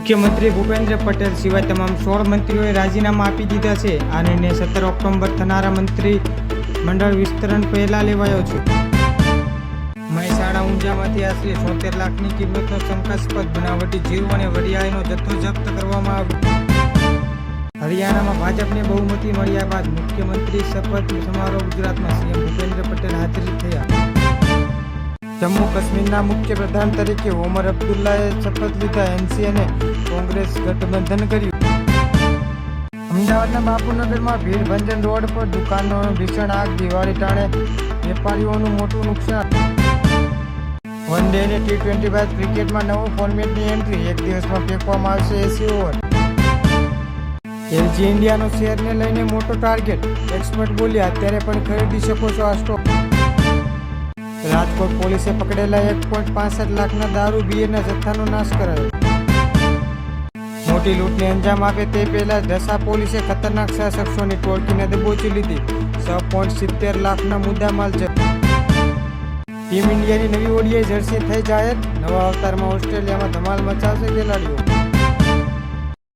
મુખ્યમંત્રી ભૂપેન્દ્ર પટેલ સિવાય તમામ 16 મંત્રીઓએ રાજીનામા આપી દીધા છે. આ નિર્ણય 17 ઓક્ટોબર થનારા મંત્રી મંડળ વિસ્તરણ પહેલા લેવાયો છે. મહેસાણા ઊંઝામાંથી આશરે 76 લાખની કિંમતનો શંકાસ્પદ બનાવટી જીરું અને વરિયાળીનો જથ્થો જપ્ત કરવામાં આવ્યો. હરિયાણામાં ભાજપને બહુમતી મળ્યા બાદ મુખ્યમંત્રી શપથ સમારોહ ગુજરાતમાં સીએમ ભૂપેન્દ્ર પટેલ હાજર થયા. જમ્મુ કાશ્મીરના મુખ્યપ્રધાન તરીકે ઓમર અબ્દુલ્લાએ શપથ લીધા. એનસી અને કોંગ્રેસ ગઠબંધન કર્યું. અમદાવાદના બાપુનગરમાં ભીડભંજન રોડ પર દુકાનનો ભીષણ આગ. દિવાળી ટાણે વેપારીઓનું મોટું નુકસાન. વન ડે અને T20 બાદ ક્રિકેટમાં નવો ફોર્મેટની એન્ટ્રી. એક દિવસમાં ફેંકવામાં આવશે 80 ઓવર. એલજી ઇન્ડિયાનો શેરને લઈને મોટો ટાર્ગેટ. એક્સપર્ટ બોલ્યા, અત્યારે પણ ખરીદી શકો છો આ સ્ટોક. રાજકોટ પોલીસે પકડેલા 1.65 લાખના દારૂ બિયરના જથ્થાનો નાશ કરાયો. મોટી લૂંટને અંજામ આપે તે પહેલા ઢસા પોલીસે ખતરનાક 6 શખ્સોની ટોળકીને દબોચી લીધી. 6.70 લાખના મુદ્દામાલ જપ્ત. ટીમ ઇન્ડિયાની નવી ઓડીઆઈ જર્સી થઈ જાહેર. નવા અવતારમાં ઓસ્ટ્રેલિયામાં ધમાલ મચાવશે ખેલાડીઓ.